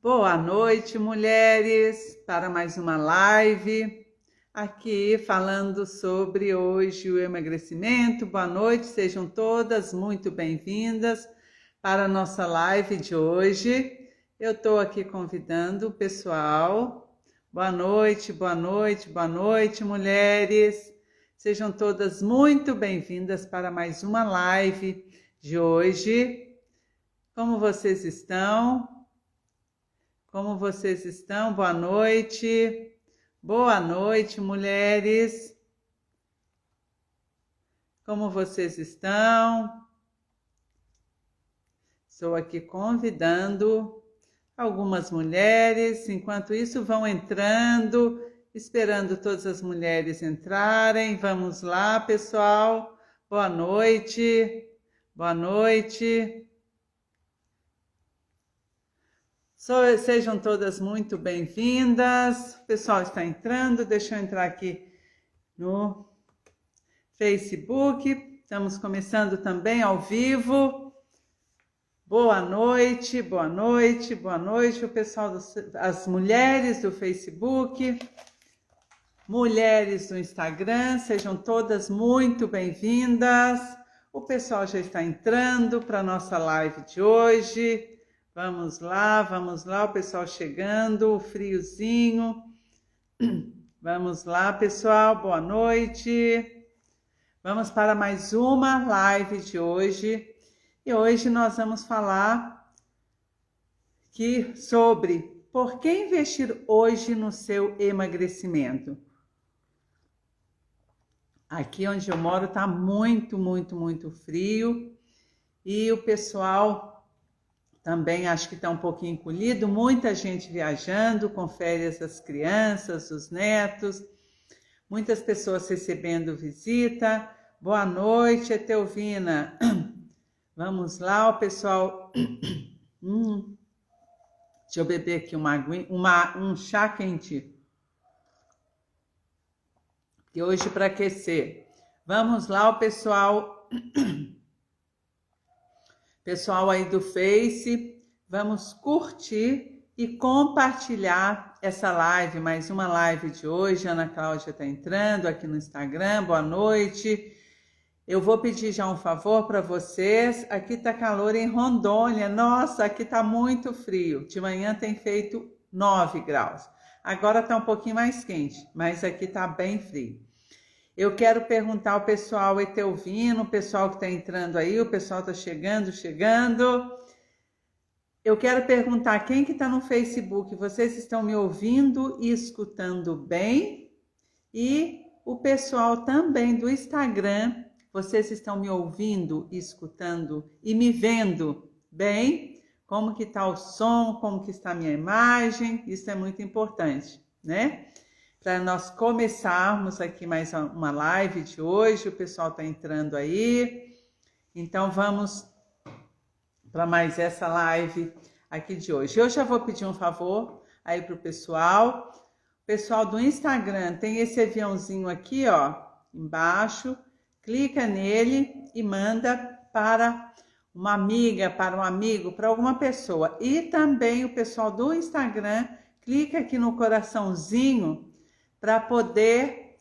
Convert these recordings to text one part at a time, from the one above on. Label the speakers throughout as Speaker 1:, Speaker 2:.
Speaker 1: Boa noite, mulheres, para mais uma live aqui falando sobre hoje o emagrecimento. Boa noite, sejam todas muito bem-vindas para a nossa live de hoje. Eu estou aqui convidando o pessoal. Boa noite, boa noite, boa noite, mulheres. Sejam todas muito bem-vindas para mais uma live de hoje. Como vocês estão? Como vocês estão? Boa noite. Boa noite, mulheres. Como vocês estão? Estou aqui convidando algumas mulheres. Enquanto isso, vão entrando, esperando todas as mulheres entrarem. Vamos lá, pessoal. Boa noite. Boa noite. Sejam todas muito bem-vindas. O pessoal está entrando, deixa eu entrar aqui no Facebook. Estamos começando também ao vivo. Boa noite, boa noite, boa noite, o pessoal, as mulheres do Facebook, mulheres do Instagram, sejam todas muito bem-vindas. O pessoal já está entrando para a nossa live de hoje. Vamos lá, o pessoal chegando, o friozinho. Vamos lá, pessoal, boa noite. Vamos para mais uma live de hoje. E hoje nós vamos falar sobre por que investir hoje no seu emagrecimento. Aqui onde eu moro está muito, muito, muito frio. E o pessoal também acho que está um pouquinho encolhido, muita gente viajando com férias das crianças, os netos, muitas pessoas recebendo visita. Boa noite, Etelvina. Vamos lá, o pessoal. Deixa eu beber aqui um chá quente. E hoje para aquecer. Vamos lá, o pessoal. Pessoal aí do Face, vamos curtir e compartilhar essa live, mais uma live de hoje. Ana Cláudia está entrando aqui no Instagram, boa noite. Eu vou pedir já um favor para vocês, aqui tá calor em Rondônia, nossa, aqui tá muito frio, de manhã tem feito 9 graus, agora tá um pouquinho mais quente, mas aqui tá bem frio. Eu quero perguntar ao pessoal Etelvino, o pessoal que está entrando aí, o pessoal está chegando. Eu quero perguntar quem que está no Facebook, vocês estão me ouvindo e escutando bem? E o pessoal também do Instagram, vocês estão me ouvindo, escutando e me vendo bem? Como que está o som, como que está a minha imagem? Isso é muito importante, né? Para nós começarmos aqui mais uma live de hoje, o pessoal está entrando aí, então vamos para mais essa live aqui de hoje. Eu já vou pedir um favor aí para o pessoal do Instagram, tem esse aviãozinho aqui, ó, embaixo, clica nele e manda para uma amiga, para um amigo, para alguma pessoa. E também o pessoal do Instagram, clica aqui no coraçãozinho, para poder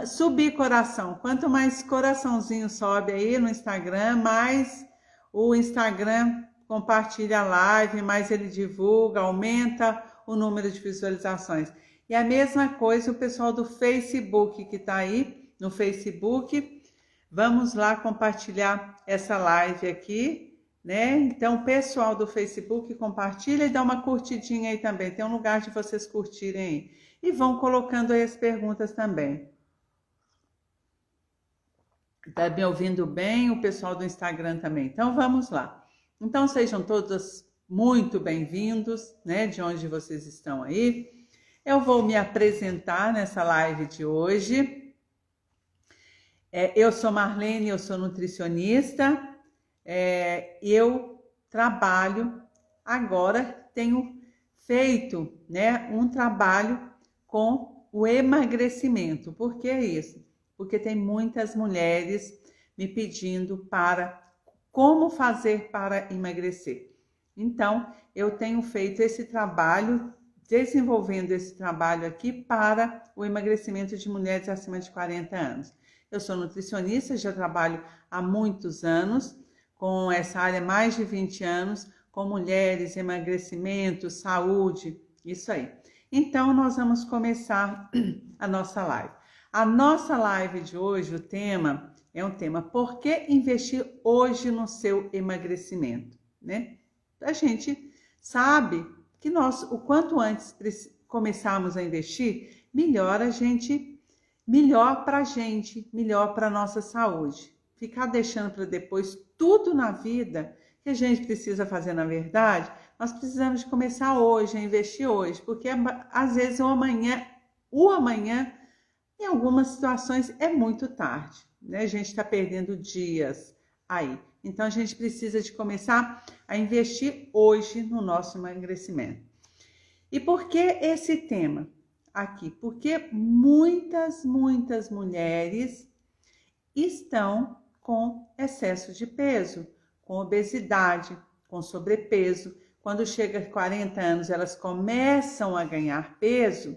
Speaker 1: subir coração. Quanto mais coraçãozinho sobe aí no Instagram, mais o Instagram compartilha a live, mais ele divulga, aumenta o número de visualizações. E a mesma coisa o pessoal do Facebook que está aí no Facebook. Vamos lá compartilhar essa live aqui, né? Então, pessoal do Facebook, compartilha e dá uma curtidinha aí também. Tem um lugar de vocês curtirem aí. E vão colocando aí as perguntas também. Tá me ouvindo bem? O pessoal do Instagram também. Então, vamos lá. Então, sejam todos muito bem-vindos, né? De onde vocês estão aí. Eu vou me apresentar nessa live de hoje. Eu sou Marlene, eu sou nutricionista. Eu trabalho agora, tenho feito, né, um trabalho com o emagrecimento. Por que isso? Porque tem muitas mulheres me pedindo para como fazer para emagrecer. Então, eu tenho feito esse trabalho, desenvolvendo esse trabalho aqui para o emagrecimento de mulheres acima de 40 anos. Eu sou nutricionista, já trabalho há muitos anos com essa área, mais de 20 anos, com mulheres, emagrecimento, saúde, isso aí. Então, nós vamos começar a nossa live. A nossa live de hoje, o tema é um tema: por que investir hoje no seu emagrecimento, né? A gente sabe que nós, o quanto antes começarmos a investir, melhor para a gente, melhor para a nossa saúde. Ficar deixando para depois tudo na vida que a gente precisa fazer, na verdade, nós precisamos de começar hoje, a investir hoje, porque às vezes o amanhã, em algumas situações, é muito tarde, né? A gente está perdendo dias aí. Então, a gente precisa de começar a investir hoje no nosso emagrecimento. E por que esse tema aqui? Porque muitas mulheres estão com excesso de peso, com obesidade, com sobrepeso. Quando chega a 40 anos, elas começam a ganhar peso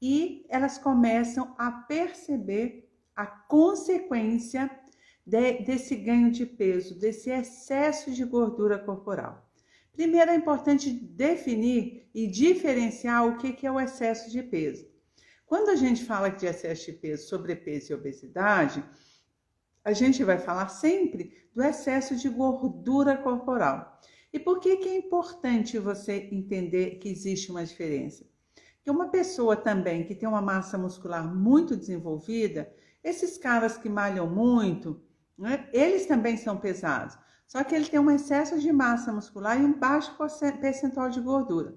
Speaker 1: e elas começam a perceber a consequência desse ganho de peso, desse excesso de gordura corporal. Primeiro, é importante definir e diferenciar o que é o excesso de peso. Quando a gente fala de excesso de peso, sobrepeso e obesidade, a gente vai falar sempre do excesso de gordura corporal. E por que é importante você entender que existe uma diferença? Porque uma pessoa também que tem uma massa muscular muito desenvolvida, esses caras que malham muito, né, eles também são pesados. Só que ele tem um excesso de massa muscular e um baixo percentual de gordura.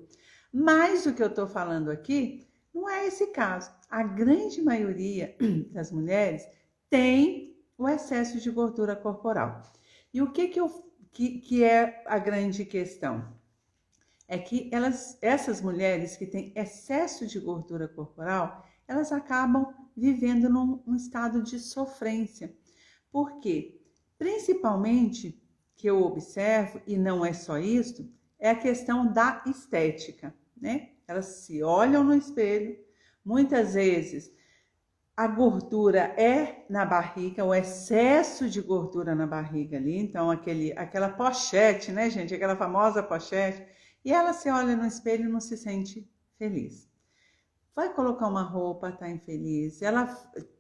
Speaker 1: Mas o que eu estou falando aqui não é esse caso. A grande maioria das mulheres tem o excesso de gordura corporal. E o que é a grande questão? É que essas mulheres que têm excesso de gordura corporal, elas acabam vivendo num estado de sofrência. Por quê? Principalmente, que eu observo, e não é só isso, é a questão da estética, né? Elas se olham no espelho, muitas vezes a gordura é na barriga, o excesso de gordura na barriga ali, então aquela pochete, né, gente? Aquela famosa pochete, e ela se olha no espelho e não se sente feliz. Vai colocar uma roupa, tá infeliz. Ela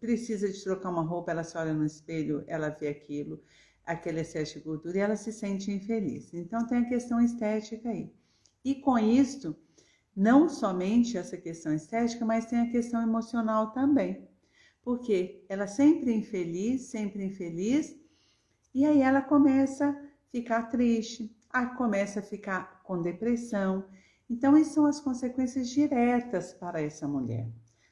Speaker 1: precisa de trocar uma roupa, ela se olha no espelho, ela vê aquele excesso de gordura e ela se sente infeliz. Então tem a questão estética aí. E com isso, não somente essa questão estética, mas tem a questão emocional também. Porque ela sempre infeliz, e aí ela começa a ficar triste, começa a ficar com depressão. Então, essas são as consequências diretas para essa mulher.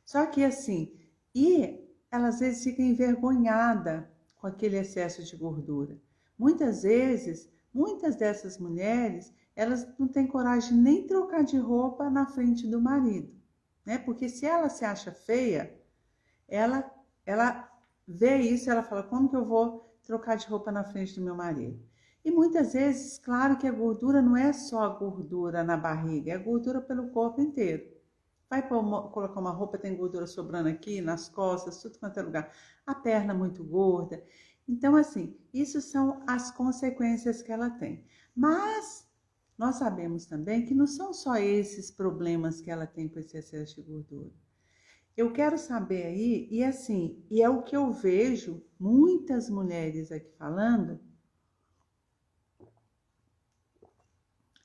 Speaker 1: Só que assim, e ela às vezes fica envergonhada com aquele excesso de gordura. Muitas vezes, muitas dessas mulheres, elas não têm coragem nem trocar de roupa na frente do marido, né? Porque se ela se acha feia, ela vê isso, ela fala: como que eu vou trocar de roupa na frente do meu marido? E muitas vezes, claro que a gordura não é só a gordura na barriga, é a gordura pelo corpo inteiro. Vai colocar uma roupa, tem gordura sobrando aqui, nas costas, tudo quanto é lugar. A perna muito gorda. Então, assim, isso são as consequências que ela tem. Mas nós sabemos também que não são só esses problemas que ela tem com esse excesso de gordura. Eu quero saber aí, e assim, e é o que eu vejo muitas mulheres aqui falando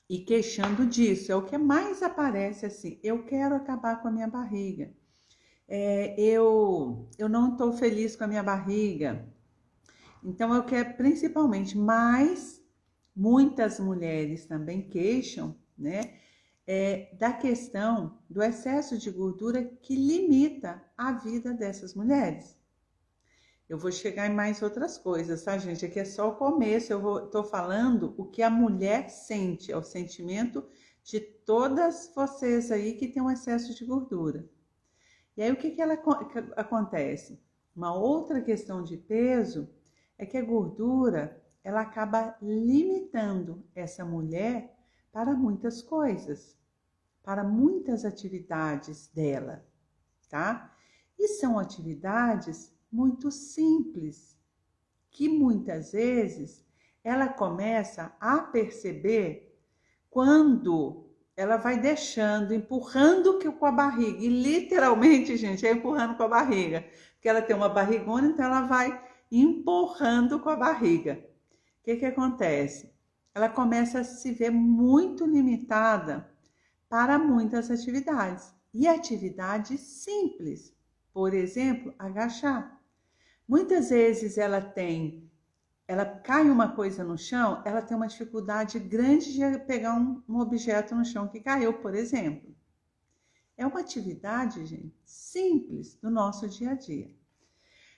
Speaker 1: e queixando disso, é o que mais aparece assim: eu quero acabar com a minha barriga, eu não estou feliz com a minha barriga. Então eu quero principalmente, mas muitas mulheres também queixam, né, da questão do excesso de gordura que limita a vida dessas mulheres. Eu vou chegar em mais outras coisas, tá, gente? Aqui é só o começo, tô falando o que a mulher sente, é o sentimento de todas vocês aí que tem um excesso de gordura. E aí o que acontece? Uma outra questão de peso é que a gordura, ela acaba limitando essa mulher para muitas coisas, para muitas atividades dela, tá? E são atividades muito simples, que muitas vezes ela começa a perceber quando ela vai deixando, empurrando com a barriga. E literalmente, gente, é empurrando com a barriga. Porque ela tem uma barrigona, então ela vai empurrando com a barriga. O que acontece? Ela começa a se ver muito limitada para muitas atividades. E atividades simples. Por exemplo, agachar. Muitas vezes ela cai uma coisa no chão, ela tem uma dificuldade grande de pegar um objeto no chão que caiu, por exemplo. É uma atividade, gente, simples do nosso dia a dia.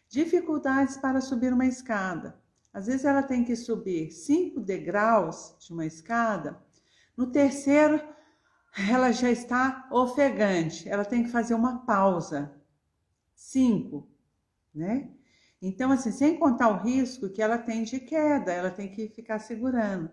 Speaker 1: Dificuldades para subir uma escada. Às vezes ela tem que subir 5 degraus de uma escada, no terceiro ela já está ofegante, ela tem que fazer uma pausa. 5, né? Então, assim, sem contar o risco que ela tem de queda, ela tem que ficar segurando.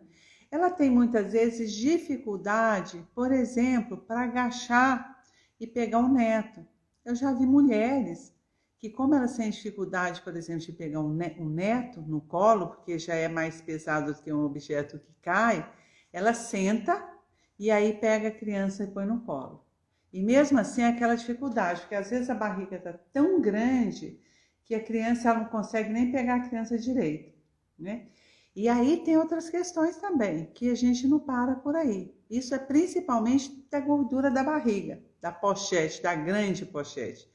Speaker 1: Ela tem muitas vezes dificuldade, por exemplo, para agachar e pegar um neto. Eu já vi mulheres que, como elas têm dificuldade, por exemplo, de pegar um neto no colo, porque já é mais pesado do que um objeto que cai, ela senta e aí pega a criança e põe no colo. E mesmo assim é aquela dificuldade, porque às vezes a barriga está tão grande que a criança ela não consegue nem pegar a criança direito, né? E aí tem outras questões também, que a gente não para por aí. Isso é principalmente da gordura da barriga, da pochete, da grande pochete.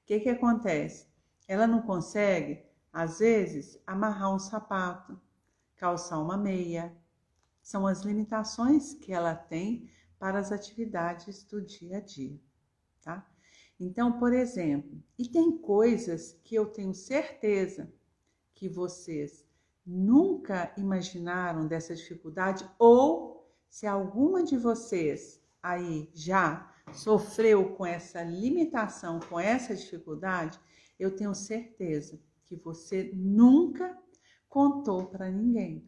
Speaker 1: O que acontece? Ela não consegue, às vezes, amarrar um sapato, calçar uma meia. São as limitações que ela tem para as atividades do dia a dia, tá? Então, por exemplo, e tem coisas que eu tenho certeza que vocês nunca imaginaram dessa dificuldade, ou se alguma de vocês aí já sofreu com essa limitação, com essa dificuldade, eu tenho certeza que você nunca contou para ninguém.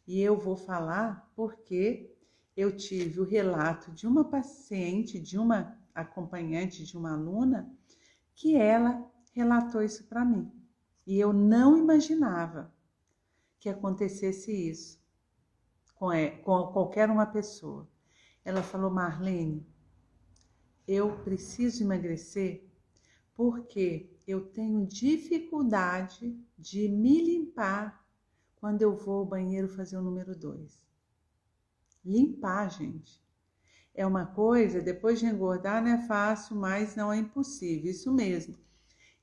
Speaker 1: E eu vou falar porque eu tive o relato de uma paciente, de uma acompanhante, de uma aluna, que ela relatou isso para mim. E eu não imaginava que acontecesse isso com qualquer uma pessoa. Ela falou: Marlene, eu preciso emagrecer porque eu tenho dificuldade de me limpar quando eu vou ao banheiro fazer o número 2. Limpar, gente, é uma coisa, depois de engordar não é fácil, mas não é impossível, isso mesmo.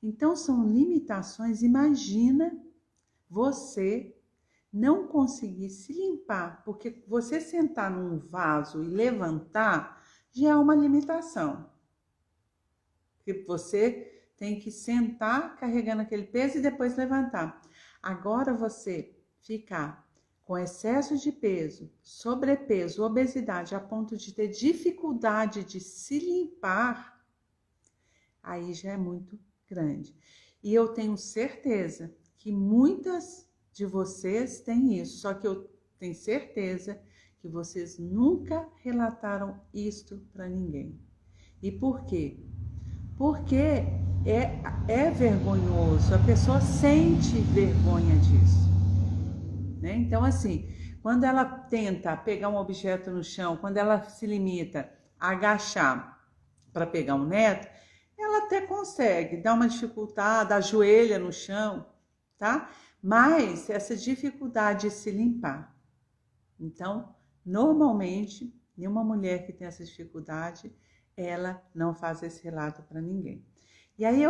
Speaker 1: Então são limitações. Imagina você não conseguir se limpar, porque você sentar num vaso e levantar já é uma limitação. Porque você tem que sentar carregando aquele peso e depois levantar. Agora você ficar com excesso de peso, sobrepeso, obesidade, a ponto de ter dificuldade de se limpar, aí já é muito grande. E eu tenho certeza que muitas de vocês têm isso, só que eu tenho certeza que vocês nunca relataram isto para ninguém. E por quê? Porque é vergonhoso, a pessoa sente vergonha disso. Né? Então, assim, quando ela tenta pegar um objeto no chão, quando ela se limita a agachar para pegar um neto, ela até consegue dar uma dificuldade, ajoelha no chão, tá? Mas essa dificuldade de se limpar. Então, normalmente, nenhuma mulher que tem essa dificuldade, ela não faz esse relato para ninguém. E aí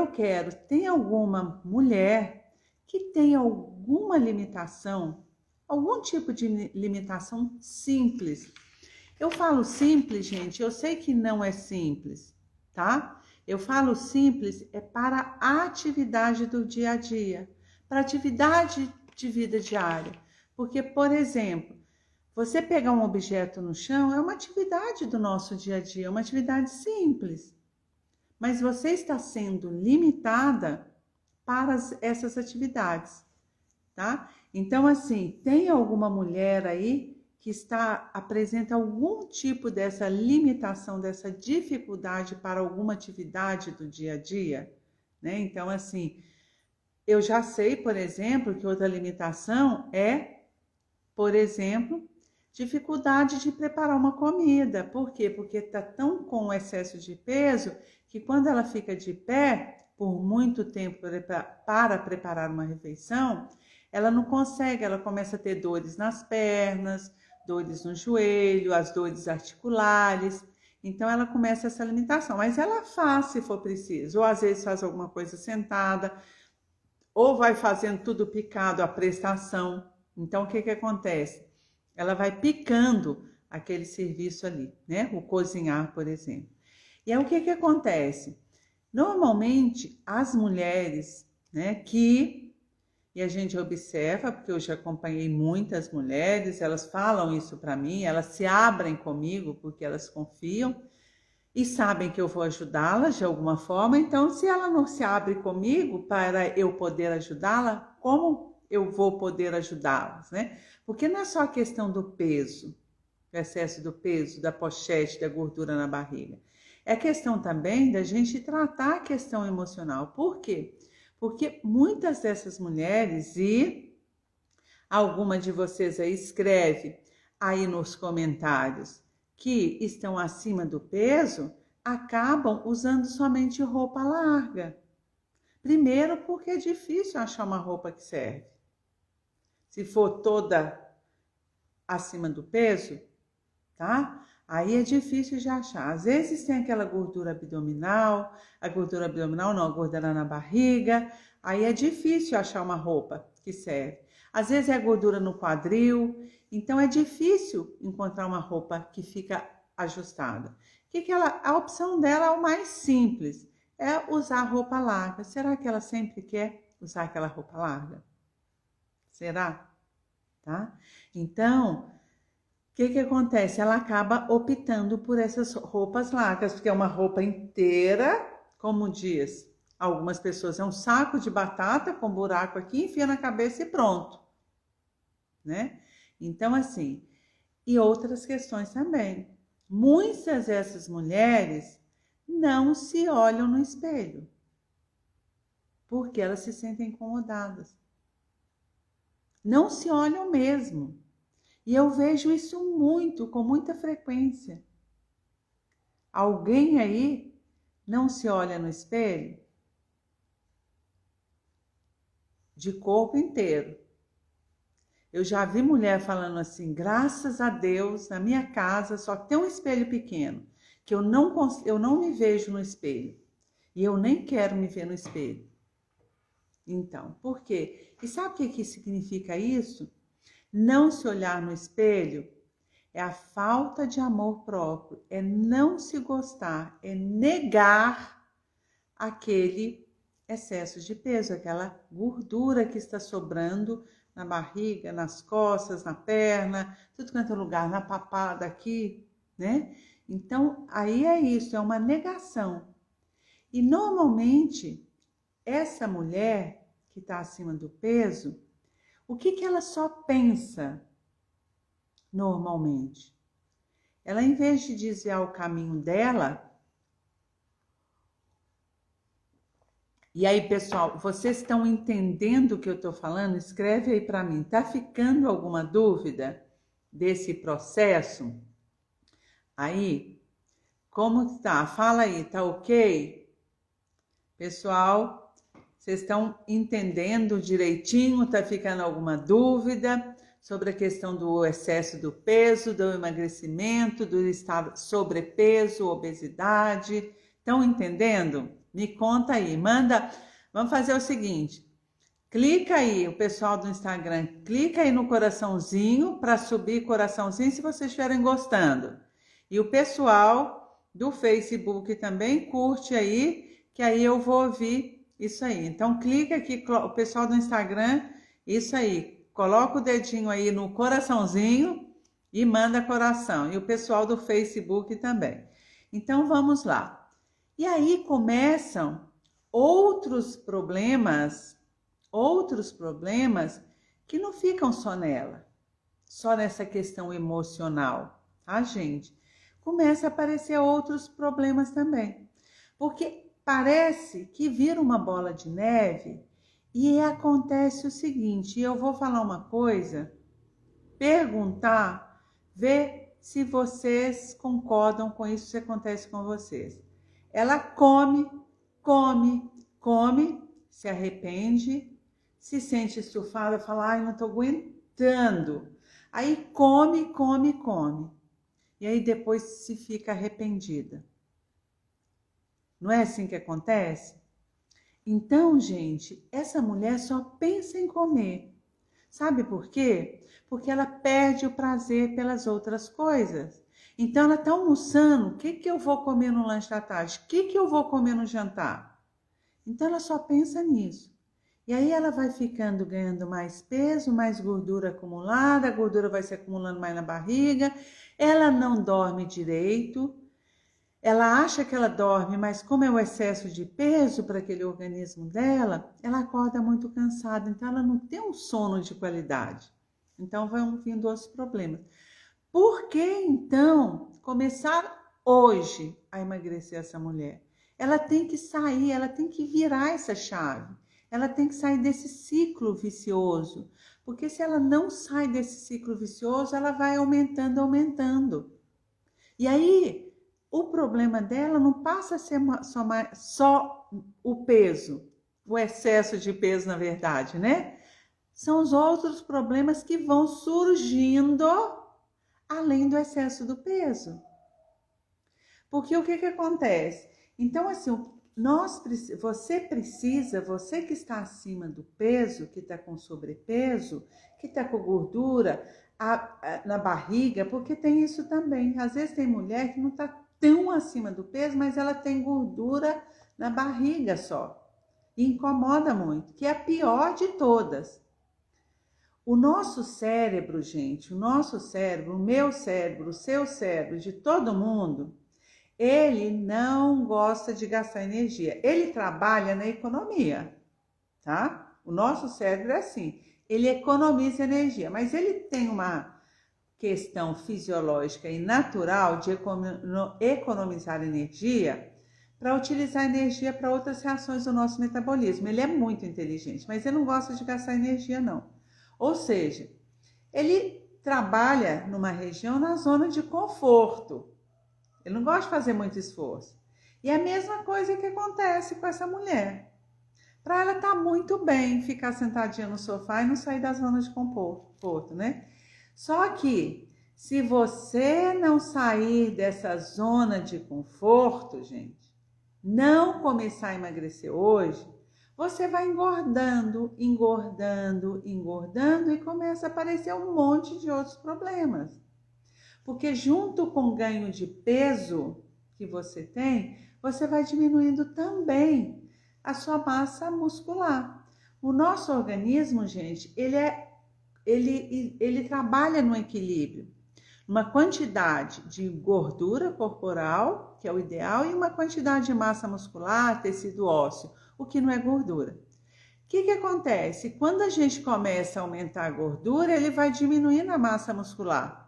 Speaker 1: tem alguma mulher que tem alguma limitação, algum tipo de limitação simples? Eu falo simples, gente, eu sei que não é simples, tá? Eu falo simples é para a atividade do dia a dia, para atividade de vida diária. Porque, por exemplo, você pegar um objeto no chão é uma atividade do nosso dia a dia, é uma atividade simples. Mas você está sendo limitada para essas atividades, tá? Então, assim, tem alguma mulher aí que apresenta algum tipo dessa limitação, dessa dificuldade para alguma atividade do dia a dia, né? Então, assim, eu já sei, por exemplo, que outra limitação é, por exemplo, dificuldade de preparar uma comida. Por quê? Porque está tão com excesso de peso que quando ela fica de pé por muito tempo para preparar uma refeição, ela não consegue, ela começa a ter dores nas pernas, dores no joelho, as dores articulares. Então ela começa essa limitação, mas ela faz se for preciso, ou às vezes faz alguma coisa sentada, ou vai fazendo tudo picado, a prestação. Então o que acontece? Ela vai picando aquele serviço ali, né? O cozinhar, por exemplo. E aí o que acontece? Normalmente as mulheres, né, e a gente observa, porque eu já acompanhei muitas mulheres, elas falam isso para mim, elas se abrem comigo porque elas confiam e sabem que eu vou ajudá-las de alguma forma. Então, se ela não se abre comigo para eu poder ajudá-la, como eu vou poder ajudá-las, né? Porque não é só a questão do peso, do excesso do peso, da pochete, da gordura na barriga. É questão também da gente tratar a questão emocional. Por quê? Porque muitas dessas mulheres, e alguma de vocês aí escreve aí nos comentários que estão acima do peso, acabam usando somente roupa larga. Primeiro porque é difícil achar uma roupa que serve. Se for toda acima do peso, tá? Aí é difícil de achar. Às vezes tem aquela gordura abdominal, a gordura na barriga, aí é difícil achar uma roupa que serve. Às vezes é gordura no quadril, então é difícil encontrar uma roupa que fica ajustada. A opção dela é o mais simples, é usar roupa larga. Será que ela sempre quer usar aquela roupa larga? Será? Tá? Então, o que acontece? Ela acaba optando por essas roupas largas, porque é uma roupa inteira, como diz algumas pessoas, é um saco de batata com buraco aqui, enfia na cabeça e pronto, né? Então, assim, e outras questões também. Muitas dessas mulheres não se olham no espelho, porque elas se sentem incomodadas. Não se olham mesmo. E eu vejo isso muito, com muita frequência. Alguém aí não se olha no espelho? De corpo inteiro. Eu já vi mulher falando assim, graças a Deus, na minha casa só tem um espelho pequeno, que eu não me vejo no espelho. E eu nem quero me ver no espelho. Então, por quê? E sabe o que significa isso? Não se olhar no espelho é a falta de amor próprio, é não se gostar, é negar aquele excesso de peso, aquela gordura que está sobrando na barriga, nas costas, na perna, tudo quanto é lugar, na papada aqui, né? Então, aí é isso, é uma negação. E normalmente, essa mulher que está acima do peso, o que ela só pensa normalmente? Ela, em vez de desviar o caminho dela... E aí, pessoal, vocês estão entendendo o que eu estou falando? Escreve aí para mim. Tá ficando alguma dúvida desse processo? Aí, como tá? Fala aí, tá ok? Pessoal, vocês estão entendendo direitinho? Tá ficando alguma dúvida sobre a questão do excesso do peso, do emagrecimento, do estar sobrepeso, obesidade? Estão entendendo? Me conta aí, manda. Vamos fazer o seguinte: clica aí, o pessoal do Instagram, clica aí no coraçãozinho para subir coraçãozinho se vocês estiverem gostando. E o pessoal do Facebook também curte aí, que aí eu vou ouvir isso aí. Então clica aqui, o pessoal do Instagram, isso aí, coloca o dedinho aí no coraçãozinho e manda coração. E o pessoal do Facebook também. Então vamos lá. E aí começam outros problemas que não ficam só nela. só nessa questão emocional, tá, gente? Começa a aparecer outros problemas também. Porque parece que vira uma bola de neve e acontece o seguinte, eu vou falar uma coisa, perguntar, ver se vocês concordam com isso que acontece com vocês. Ela come, come, come, se arrepende, se sente estufada, fala, ai, não tô aguentando. Aí come, come, come. E aí depois se fica arrependida. Não é assim que acontece? Então, gente, essa mulher só pensa em comer. Sabe por quê? Porque ela perde o prazer pelas outras coisas. Então, ela está almoçando, o que eu vou comer no lanche da tarde? O que eu vou comer no jantar? Então, ela só pensa nisso. E aí ela vai ficando, ganhando mais peso, mais gordura acumulada, a gordura vai se acumulando mais na barriga, ela não dorme direito, ela acha que ela dorme, mas como é o excesso de peso para aquele organismo dela, ela acorda muito cansada, então ela não tem um sono de qualidade. Então vão vindo outros problemas. Por que então começar hoje a emagrecer essa mulher? Ela tem que sair, ela tem que virar essa chave. Ela tem que sair desse ciclo vicioso. Porque se ela não sai desse ciclo vicioso, ela vai aumentando, aumentando. E aí, o problema dela não passa a ser só o peso, o excesso de peso, na verdade, né? São os outros problemas que vão surgindo além do excesso do peso. Porque o que acontece? Então, assim, você que está acima do peso, que está com sobrepeso, que está com gordura na barriga, porque tem isso também. Às vezes tem mulher que não está tão acima do peso, mas ela tem gordura na barriga só. E incomoda muito, que é a pior de todas. O nosso cérebro, gente, o nosso cérebro, o meu cérebro, o seu cérebro, de todo mundo, ele não gosta de gastar energia. Ele trabalha na economia, tá? O nosso cérebro é assim, ele economiza energia, mas ele tem uma questão fisiológica e natural de economizar energia para utilizar energia para outras reações do nosso metabolismo. Ele é muito inteligente, mas ele não gosta de gastar energia, não. Ou seja, ele trabalha numa região na zona de conforto. Ele não gosta de fazer muito esforço. E é a mesma coisa que acontece com essa mulher. Para ela tá muito bem ficar sentadinha no sofá e não sair da zona de conforto, né? Só que se você não sair dessa zona de conforto, gente, não começar a emagrecer hoje, você vai engordando, engordando, engordando e começa a aparecer um monte de outros problemas. Porque junto com o ganho de peso que você tem, você vai diminuindo também a sua massa muscular. O nosso organismo, gente, ele trabalha no equilíbrio. Uma quantidade de gordura corporal, que é o ideal, e uma quantidade de massa muscular, tecido ósseo, o que não é gordura. O que acontece? Quando a gente começa a aumentar a gordura, ele vai diminuindo a massa muscular.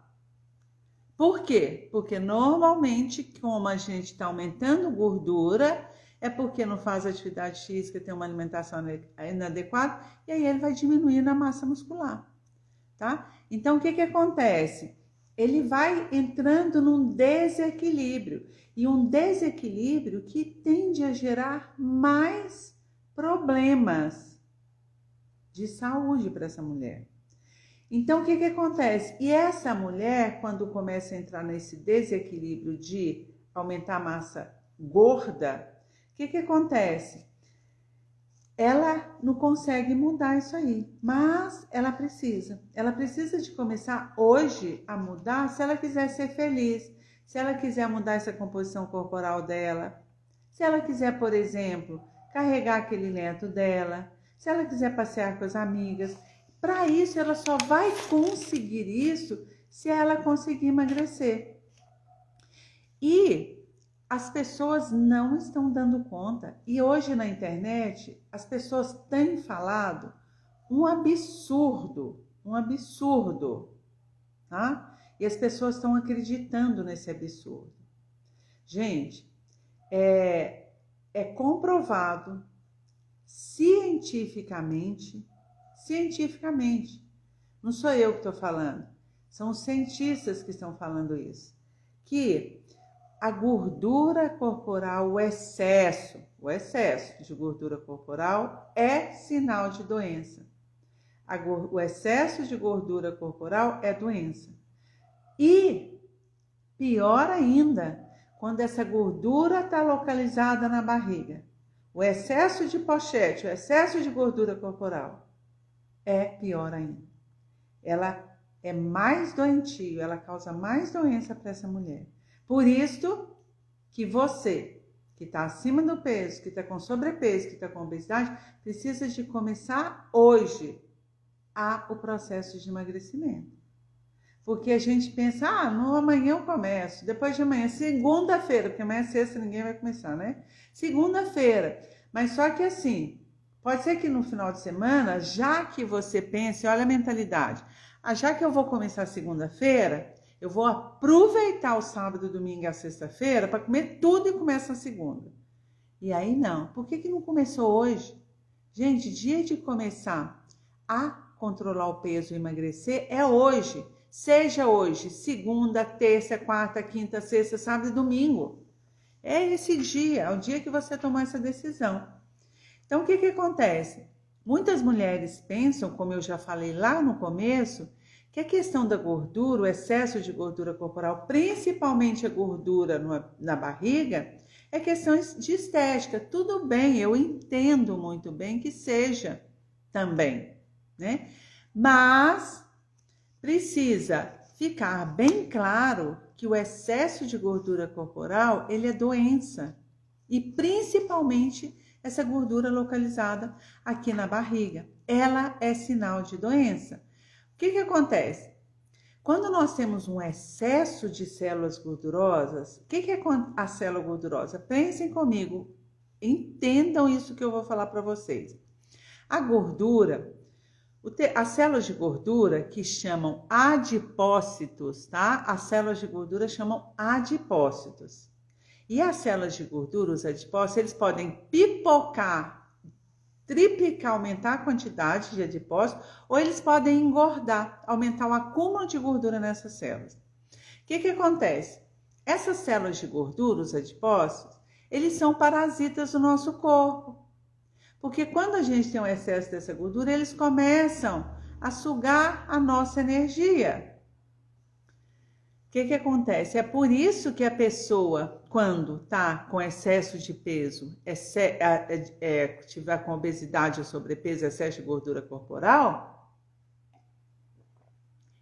Speaker 1: Por quê? Porque normalmente, como a gente está aumentando gordura, é porque não faz atividade física, tem uma alimentação inadequada, e aí ele vai diminuindo a massa muscular, tá? Então, o que acontece? Ele vai entrando num desequilíbrio, e um desequilíbrio que tende a gerar mais problemas de saúde para essa mulher. Então, o que acontece? E essa mulher, quando começa a entrar nesse desequilíbrio de aumentar a massa gorda, o que acontece? Ela não consegue mudar isso aí, mas ela precisa de começar hoje a mudar se ela quiser ser feliz, se ela quiser mudar essa composição corporal dela, se ela quiser, por exemplo, carregar aquele neto dela, se ela quiser passear com as amigas. Para isso, ela só vai conseguir isso se ela conseguir emagrecer. E as pessoas não estão dando conta. E hoje na internet, as pessoas têm falado um absurdo. tá? E as pessoas estão acreditando nesse absurdo. Gente, é comprovado cientificamente, não sou eu que estou falando, são os cientistas que estão falando isso, que a gordura corporal, o excesso de gordura corporal é sinal de doença. O excesso de gordura corporal é doença. E pior ainda, quando essa gordura está localizada na barriga, o excesso de pochete, o excesso de gordura corporal é pior ainda. Ela é mais doentio, ela causa mais doença para essa mulher. Por isso que você, que está acima do peso, que está com sobrepeso, que está com obesidade, precisa de começar hoje o processo de emagrecimento. Porque a gente pensa, no amanhã eu começo, depois de amanhã, segunda-feira, porque amanhã é sexta, ninguém vai começar, né? Segunda-feira. Mas só que assim, pode ser que no final de semana, já que você pense, olha a mentalidade, já que eu vou começar segunda-feira, eu vou aproveitar o sábado, domingo e a sexta-feira para comer tudo e começa a segunda. E aí não, por que não começou hoje? Gente, dia de começar a controlar o peso e emagrecer é hoje. Seja hoje, segunda, terça, quarta, quinta, sexta, sábado e domingo. É esse dia, é o dia que você tomou essa decisão. Então, o que acontece? Muitas mulheres pensam, como eu já falei lá no começo, que a questão da gordura, o excesso de gordura corporal, principalmente a gordura na barriga, é questão de estética. Tudo bem, eu entendo muito bem que seja também, né? Mas precisa ficar bem claro que o excesso de gordura corporal, ele é doença. E principalmente essa gordura localizada aqui na barriga. Ela é sinal de doença. O que acontece? Quando nós temos um excesso de células gordurosas, o que é a célula gordurosa? Pensem comigo, entendam isso que eu vou falar para vocês. A gordura, as células de gordura que chamam adipócitos, tá? As células de gordura chamam adipócitos. E as células de gordura, os adipócitos, eles podem pipocar, triplicar, aumentar a quantidade de adipócitos, ou eles podem engordar, aumentar o acúmulo de gordura nessas células. O que acontece? Essas células de gordura, os adipócitos, eles são parasitas do nosso corpo. Porque quando a gente tem um excesso dessa gordura, eles começam a sugar a nossa energia. O que acontece? É por isso que a pessoa, quando está com excesso de peso, tiver com obesidade ou sobrepeso, excesso de gordura corporal,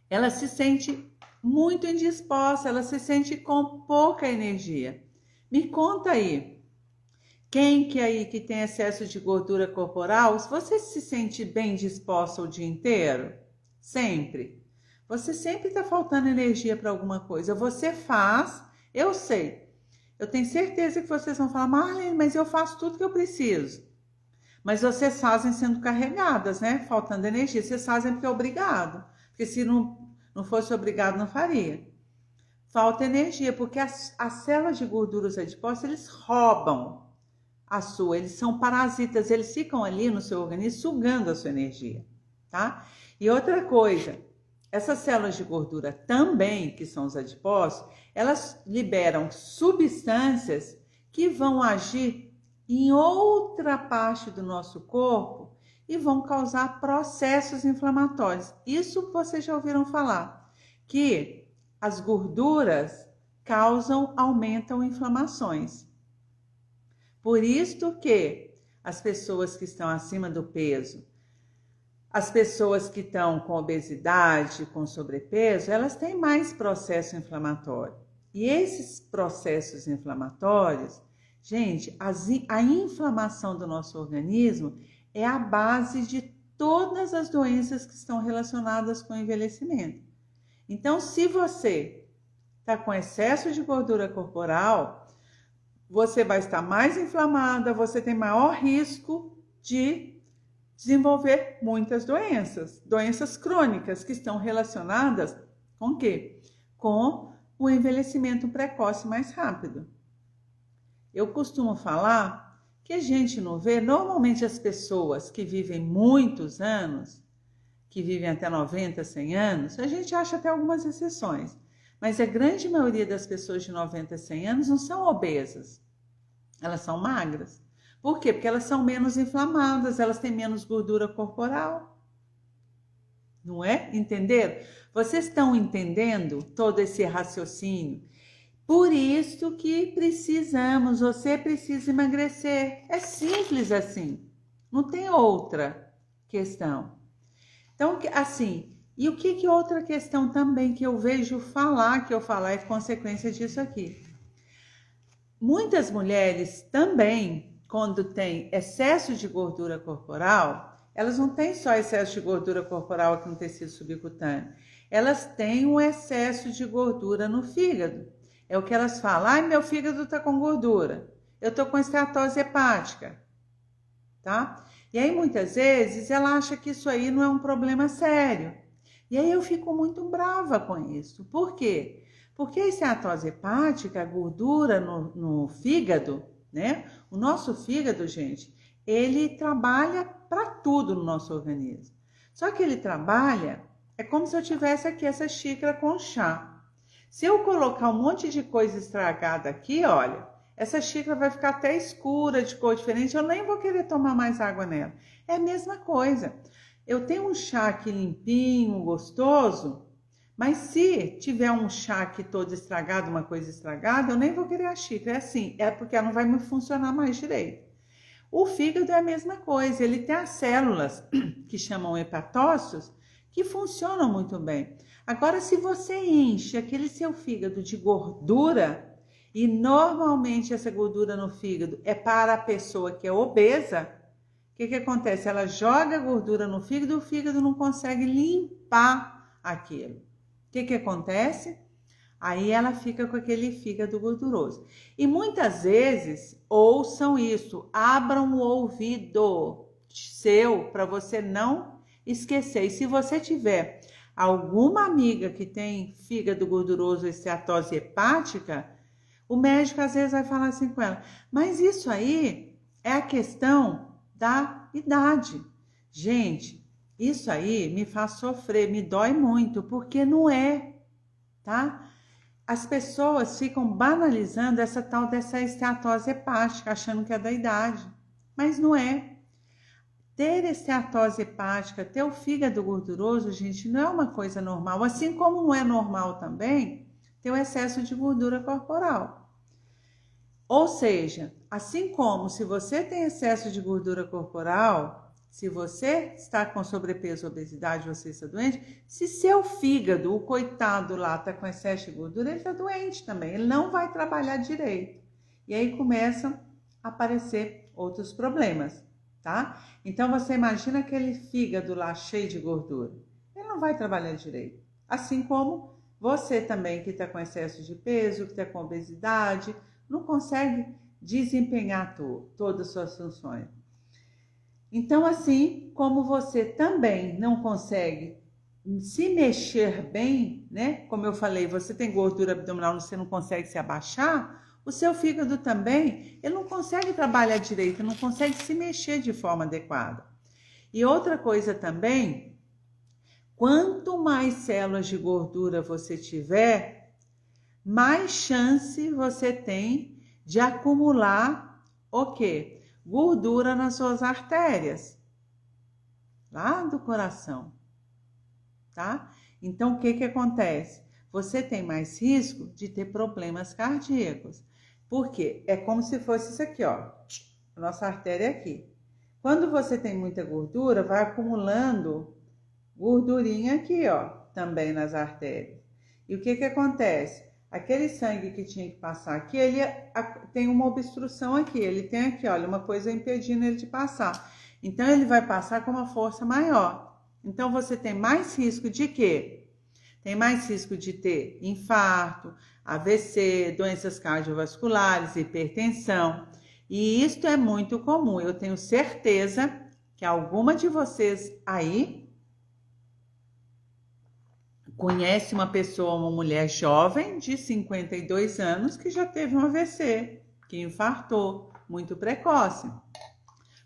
Speaker 1: ela se sente muito indisposta, ela se sente com pouca energia. Me conta aí, quem que tem excesso de gordura corporal, você se sente bem disposta o dia inteiro? Sempre. Você sempre está faltando energia para alguma coisa. Você faz, eu sei. Eu tenho certeza que vocês vão falar, Marlene, mas eu faço tudo que eu preciso. Mas vocês fazem sendo carregadas, né? Faltando energia. Vocês fazem porque é obrigado. Porque se não fosse obrigado, não faria. Falta energia, porque as células de gordura, os adipócitos, eles roubam a sua. Eles são parasitas, eles ficam ali no seu organismo sugando a sua energia, tá? E outra coisa, essas células de gordura também, que são os adipócitos, elas liberam substâncias que vão agir em outra parte do nosso corpo e vão causar processos inflamatórios. Isso vocês já ouviram falar, que as gorduras aumentam inflamações. Por isso que as pessoas que estão acima do peso, as pessoas que estão com obesidade, com sobrepeso, elas têm mais processo inflamatório. E esses processos inflamatórios, gente, a inflamação do nosso organismo é a base de todas as doenças que estão relacionadas com o envelhecimento. Então, se você está com excesso de gordura corporal, você vai estar mais inflamada, você tem maior risco de desenvolver muitas doenças crônicas que estão relacionadas Com o quê? Com o envelhecimento precoce mais rápido. Eu costumo falar que a gente não vê, normalmente as pessoas que vivem muitos anos, que vivem até 90, 100 anos, a gente acha até algumas exceções, mas a grande maioria das pessoas de 90, 100 anos não são obesas, elas são magras. Por quê? Porque elas são menos inflamadas, elas têm menos gordura corporal. Não é? Entenderam? Vocês estão entendendo todo esse raciocínio? Por isso que você precisa emagrecer. É simples assim. Não tem outra questão. Então, assim, e o que outra questão também que eu vejo falar, que eu falar é consequência disso aqui. Muitas mulheres também, quando tem excesso de gordura corporal, elas não têm só excesso de gordura corporal aqui no tecido subcutâneo, elas têm um excesso de gordura no fígado. É o que elas falam, ai, meu fígado tá com gordura, eu tô com esteatose hepática, tá? E aí muitas vezes ela acha que isso aí não é um problema sério. E aí eu fico muito brava com isso. Por quê? Porque a esteatose hepática, a gordura no fígado, né? O nosso fígado, gente, ele trabalha para tudo no nosso organismo. Só que ele trabalha, é como se eu tivesse aqui essa xícara com chá. Se eu colocar um monte de coisa estragada aqui, olha, essa xícara vai ficar até escura, de cor diferente, eu nem vou querer tomar mais água nela. É a mesma coisa. Eu tenho um chá aqui limpinho, gostoso, mas se tiver um chá aqui todo estragado, uma coisa estragada, eu nem vou querer a xícara. É assim, é porque ela não vai me funcionar mais direito. O fígado é a mesma coisa, ele tem as células que chamam hepatócitos, que funcionam muito bem. Agora, se você enche aquele seu fígado de gordura, e normalmente essa gordura no fígado é para a pessoa que é obesa, o que acontece? Ela joga a gordura no fígado e o fígado não consegue limpar aquilo. O que acontece? Aí ela fica com aquele fígado gorduroso. E muitas vezes, ouçam isso, abram o ouvido seu para você não esquecer. E se você tiver alguma amiga que tem fígado gorduroso ou esteatose hepática, o médico às vezes vai falar assim com ela, mas isso aí é a questão da idade. Gente, isso aí me faz sofrer, me dói muito, porque não é, tá? As pessoas ficam banalizando essa tal dessa esteatose hepática, achando que é da idade, mas não é. Ter esteatose hepática, ter o fígado gorduroso, gente, não é uma coisa normal, assim como não é normal também ter o excesso de gordura corporal. Ou seja, assim como se você tem excesso de gordura corporal, se você está com sobrepeso, obesidade, você está doente, se seu fígado, o coitado lá, está com excesso de gordura, ele está doente também, ele não vai trabalhar direito. E aí começam a aparecer outros problemas, tá? Então você imagina aquele fígado lá cheio de gordura, ele não vai trabalhar direito. Assim como você também que está com excesso de peso, que está com obesidade, não consegue desempenhar todas as suas funções. Então, assim como você também não consegue se mexer bem, né? Como eu falei, você tem gordura abdominal, você não consegue se abaixar, o seu fígado também, ele não consegue trabalhar direito, não consegue se mexer de forma adequada. E outra coisa também, quanto mais células de gordura você tiver, mais chance você tem de acumular o quê? Gordura nas suas artérias, lá do coração, tá? Então, o que acontece? Você tem mais risco de ter problemas cardíacos. Por quê? É como se fosse isso aqui, ó, a nossa artéria aqui. Quando você tem muita gordura, vai acumulando gordurinha aqui, ó, também nas artérias. E o que acontece? Aquele sangue que tinha que passar aqui, ele tem uma obstrução aqui, ele tem aqui, olha, uma coisa impedindo ele de passar. Então, ele vai passar com uma força maior. Então, você tem mais risco de quê? Tem mais risco de ter infarto, AVC, doenças cardiovasculares, hipertensão. E isto é muito comum. Eu tenho certeza que alguma de vocês aí conhece uma pessoa, uma mulher jovem de 52 anos que já teve um AVC, que infartou, muito precoce.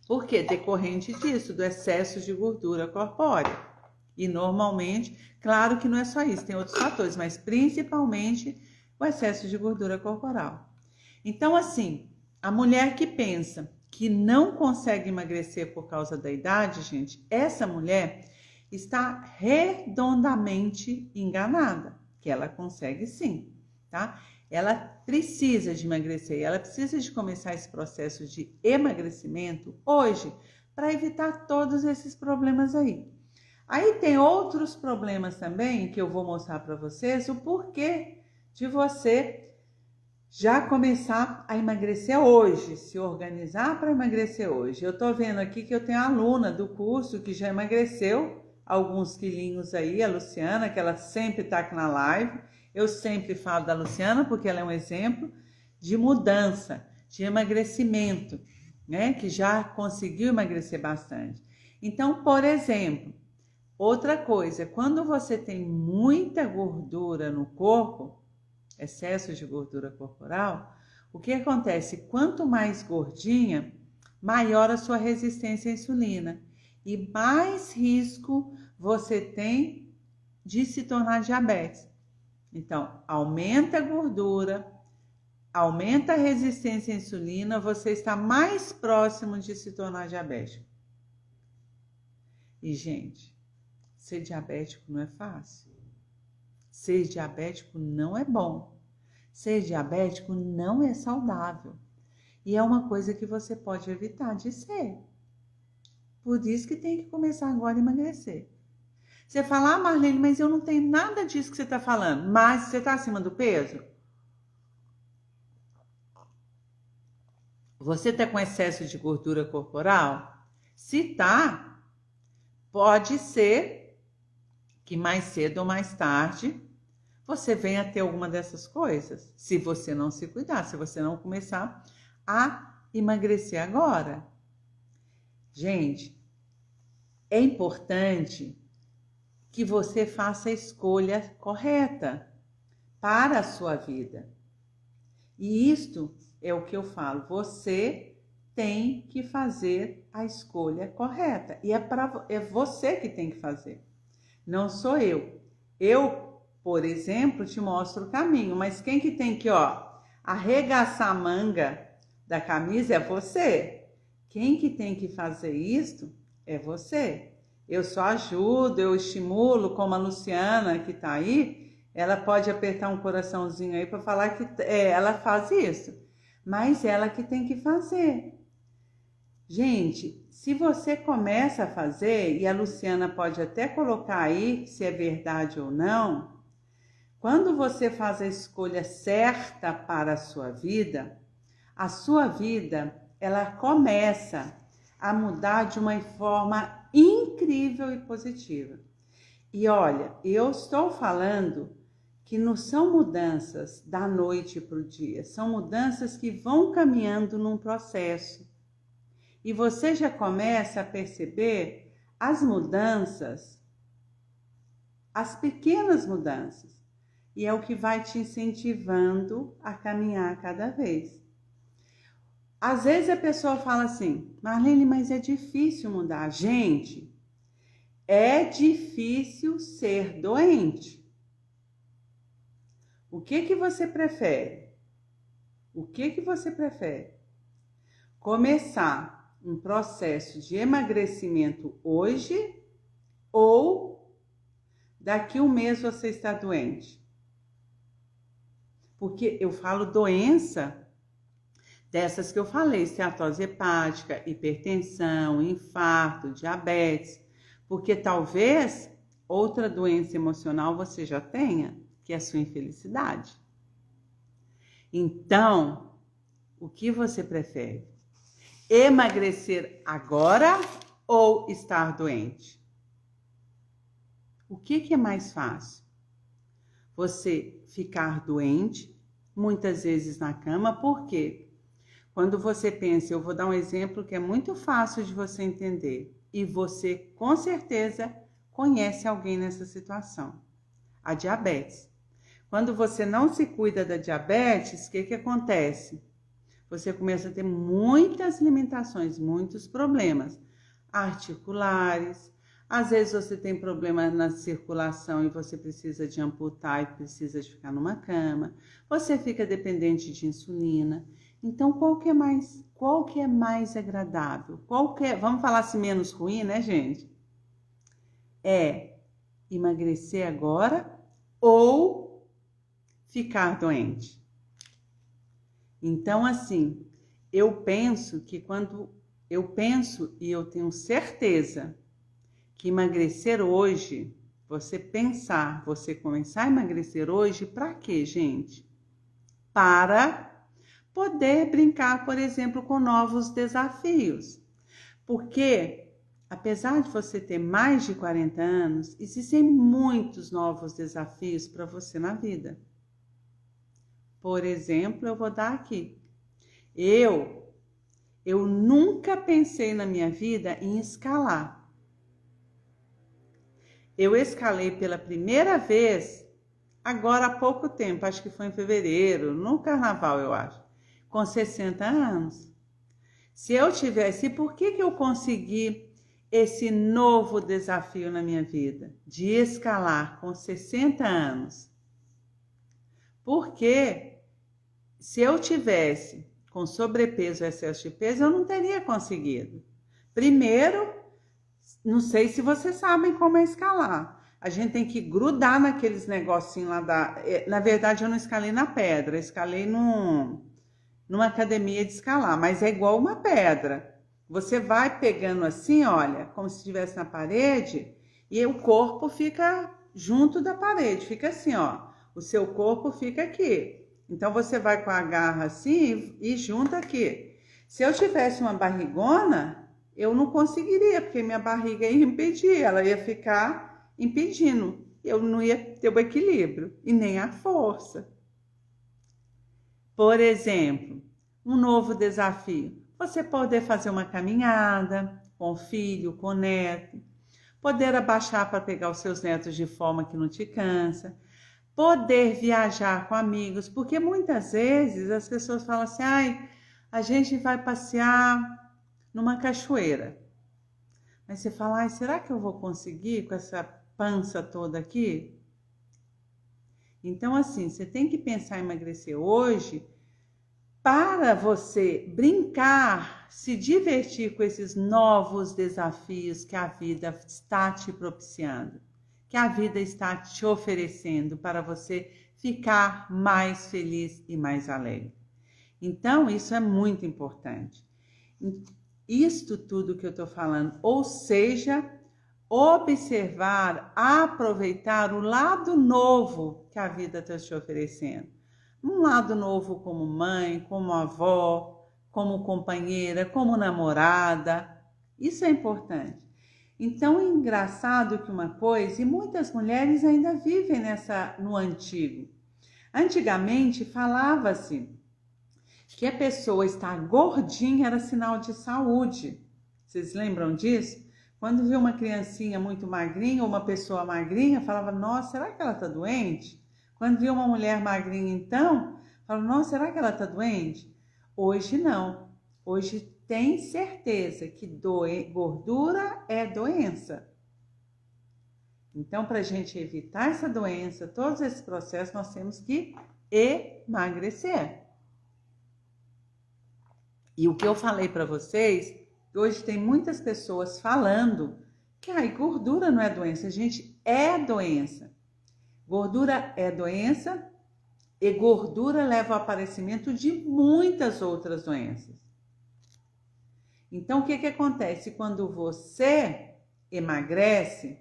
Speaker 1: Por quê? Decorrente disso, do excesso de gordura corpórea. E normalmente, claro que não é só isso, tem outros fatores, mas principalmente o excesso de gordura corporal. Então, assim, a mulher que pensa que não consegue emagrecer por causa da idade, gente, essa mulher está redondamente enganada, que ela consegue sim, tá? Ela precisa de emagrecer, ela precisa de começar esse processo de emagrecimento hoje para evitar todos esses problemas aí. Aí tem outros problemas também que eu vou mostrar para vocês o porquê de você já começar a emagrecer hoje, se organizar para emagrecer hoje. Eu tô vendo aqui que eu tenho aluna do curso que já emagreceu alguns quilinhos aí, a Luciana, que ela sempre tá aqui na live. Eu sempre falo da Luciana porque ela é um exemplo de mudança, de emagrecimento, né? Que já conseguiu emagrecer bastante. Então, por exemplo, outra coisa, quando você tem muita gordura no corpo, excesso de gordura corporal, o que acontece? Quanto mais gordinha, maior a sua resistência à insulina e mais risco você tem de se tornar diabetes. Então, aumenta a gordura, aumenta a resistência à insulina, você está mais próximo de se tornar diabético. E, gente, ser diabético não é fácil. Ser diabético não é bom. Ser diabético não é saudável. E é uma coisa que você pode evitar de ser. Por isso que tem que começar agora a emagrecer. Você fala, Marlene, mas eu não tenho nada disso que você está falando. Mas você está acima do peso? Você está com excesso de gordura corporal? Se tá, pode ser que mais cedo ou mais tarde você venha a ter alguma dessas coisas. Se você não se cuidar, se você não começar a emagrecer agora. Gente, é importante que você faça a escolha correta para a sua vida. E isto é o que eu falo, você tem que fazer a escolha correta. E é você que tem que fazer, não sou eu. Eu, por exemplo, te mostro o caminho, mas quem que tem que, arregaçar a manga da camisa é você. Quem que tem que fazer isso é você. Eu só ajudo, eu estimulo, como a Luciana que tá aí, ela pode apertar um coraçãozinho aí para falar que ela faz isso, mas ela que tem que fazer. Gente, se você começa a fazer, e a Luciana pode até colocar aí se é verdade ou não, quando você faz a escolha certa para a sua vida, ela começa a mudar de uma forma incrível e positiva. E olha, eu estou falando que não são mudanças da noite para o dia, são mudanças que vão caminhando num processo. E você já começa a perceber as mudanças, as pequenas mudanças. E é o que vai te incentivando a caminhar cada vez. Às vezes a pessoa fala assim, Marlene, mas é difícil mudar. Gente, é difícil ser doente. O que você prefere? O que você prefere? Começar um processo de emagrecimento hoje ou daqui um mês você está doente? Porque eu falo doença dessas que eu falei, esteatose hepática, hipertensão, infarto, diabetes, porque talvez outra doença emocional você já tenha, que é a sua infelicidade. Então, o que você prefere? Emagrecer agora ou estar doente? O que é mais fácil? Você ficar doente, muitas vezes na cama, por quê? Quando você pensa, eu vou dar um exemplo que é muito fácil de você entender, e você com certeza conhece alguém nessa situação. A diabetes. Quando você não se cuida da diabetes, o que acontece? Você começa a ter muitas limitações, muitos problemas articulares. Às vezes você tem problema na circulação e você precisa de amputar e precisa de ficar numa cama. Você fica dependente de insulina. Então, qual que é mais agradável? Vamos falar assim menos ruim, né, gente? É emagrecer agora ou ficar doente. Então, assim, eu penso e eu tenho certeza que emagrecer hoje, você começar a emagrecer hoje, para quê, gente? Para poder brincar, por exemplo, com novos desafios. Porque, apesar de você ter mais de 40 anos, existem muitos novos desafios para você na vida. Por exemplo, eu vou dar aqui. Eu nunca pensei na minha vida em escalar. Eu escalei pela primeira vez agora há pouco tempo, acho que foi em fevereiro, no carnaval, eu acho, com 60 anos. Por que eu consegui esse novo desafio na minha vida? De escalar com 60 anos. Porque se eu tivesse com sobrepeso, excesso de peso, eu não teria conseguido. Primeiro, não sei se vocês sabem como é escalar. A gente tem que grudar naqueles negocinhos lá Na verdade, eu não escalei na pedra, eu escalei numa academia de escalar, mas é igual uma pedra. Você vai pegando assim, olha, como se estivesse na parede, e o corpo fica junto da parede, fica assim, ó. O seu corpo fica aqui. Então, você vai com a garra assim e junta aqui. Se eu tivesse uma barrigona, eu não conseguiria, porque minha barriga ia impedir, ela ia ficar impedindo. Eu não ia ter o equilíbrio e nem a força. Por exemplo, um novo desafio. Você poder fazer uma caminhada com o filho, com o neto. Poder abaixar para pegar os seus netos de forma que não te cansa. Poder viajar com amigos, porque muitas vezes as pessoas falam assim, a gente vai passear numa cachoeira. Mas você fala, será que eu vou conseguir com essa pança toda aqui? Então, assim, você tem que pensar em emagrecer hoje para você brincar, se divertir com esses novos desafios que a vida está te propiciando, que a vida está te oferecendo para você ficar mais feliz e mais alegre. Então, isso é muito importante. Isto tudo que eu estou falando, ou seja, observar, aproveitar o lado novo que a vida está te oferecendo. Um lado novo como mãe, como avó, como companheira, como namorada. Isso é importante. Então, é engraçado que uma coisa, e muitas mulheres ainda vivem no antigo. Antigamente, falava-se que a pessoa estar gordinha era sinal de saúde. Vocês lembram disso? Quando viu uma criancinha muito magrinha ou uma pessoa magrinha, falava, nossa, será que ela está doente? Quando viu uma mulher magrinha, então, falava, nossa, será que ela está doente? Hoje não. Hoje tem certeza que gordura é doença. Então, para a gente evitar essa doença, todos esses processos, nós temos que emagrecer. E o que eu falei para vocês, hoje tem muitas pessoas falando que gordura não é doença. Gente, é doença. Gordura é doença e gordura leva ao aparecimento de muitas outras doenças. Então, o que acontece? Quando você emagrece,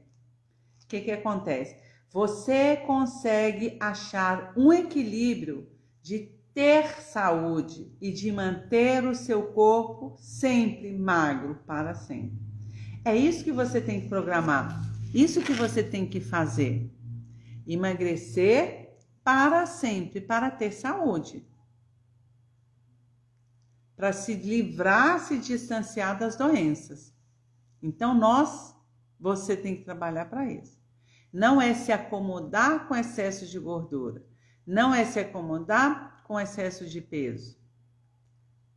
Speaker 1: o que acontece? Você consegue achar um equilíbrio de ter saúde e de manter o seu corpo sempre magro para sempre. É isso que você tem que programar, isso que você tem que fazer. Emagrecer para sempre, para ter saúde. Para se livrar, se distanciar das doenças. Então, você tem que trabalhar para isso. Não é se acomodar com excesso de gordura. Não é se acomodar com excesso de peso.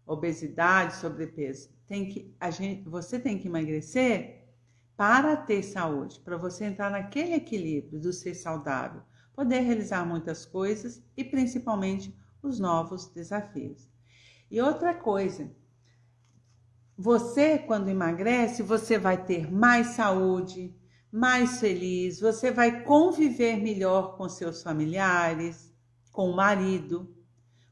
Speaker 1: Obesidade, sobrepeso. Você tem que emagrecer para ter saúde, para você entrar naquele equilíbrio do ser saudável, poder realizar muitas coisas e principalmente os novos desafios. E outra coisa, você quando emagrece, você vai ter mais saúde, mais feliz, você vai conviver melhor com seus familiares, com o marido,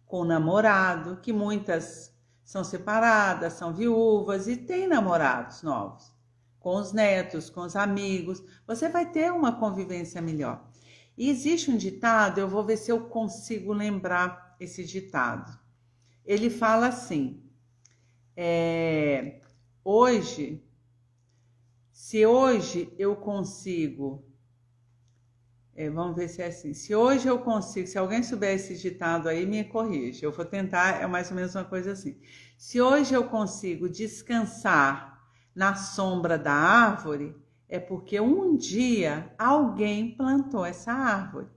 Speaker 1: com o namorado, que muitas são separadas, são viúvas e têm namorados novos, com os netos, com os amigos, você vai ter uma convivência melhor. E existe um ditado, eu vou ver se eu consigo lembrar esse ditado. Ele fala assim, se hoje eu consigo, vamos ver se é assim, se hoje eu consigo, se alguém souber esse ditado aí, me corrija, eu vou tentar, é mais ou menos uma coisa assim, se hoje eu consigo descansar na sombra da árvore, é porque um dia alguém plantou essa árvore.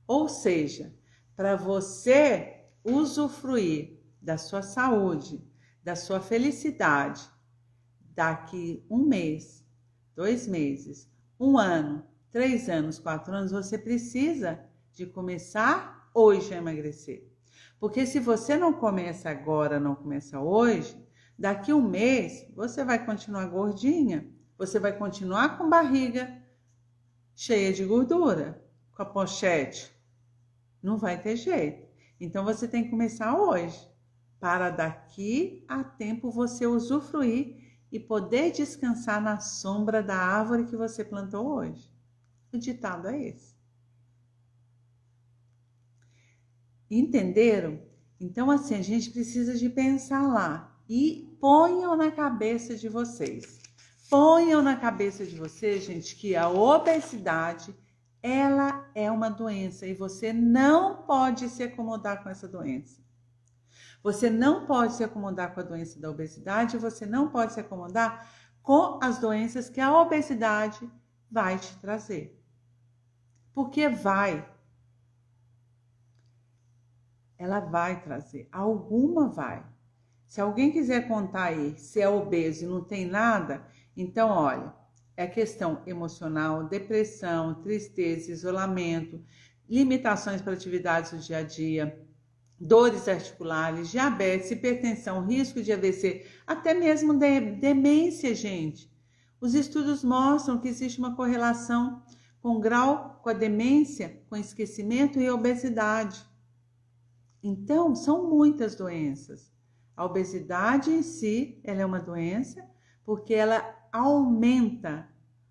Speaker 1: Ou seja, para você usufruir da sua saúde, da sua felicidade, daqui 1 mês, 2 meses, 1 ano, 3 anos, 4 anos, você precisa de começar hoje a emagrecer. Porque se você não começa agora, não começa hoje, daqui 1 mês você vai continuar gordinha, você vai continuar com barriga cheia de gordura, com a pochete. Não vai ter jeito. Então você tem que começar hoje, para daqui a tempo você usufruir e poder descansar na sombra da árvore que você plantou hoje. O ditado é esse. Entenderam? Então, assim, a gente precisa de pensar lá e ponham na cabeça de vocês. Ponham na cabeça de vocês, gente, que a obesidade, ela é uma doença e você não pode se acomodar com essa doença. Você não pode se acomodar com a doença da obesidade, você não pode se acomodar com as doenças que a obesidade vai te trazer. Porque ela vai trazer, alguma vai. Se alguém quiser contar aí se é obeso e não tem nada, então olha, é questão emocional, depressão, tristeza, isolamento, limitações para atividades do dia a dia, dores articulares, diabetes, hipertensão, risco de AVC, até mesmo demência, gente. Os estudos mostram que existe uma correlação com grau, com a demência, com esquecimento e obesidade. Então, são muitas doenças. A obesidade em si, ela é uma doença porque ela aumenta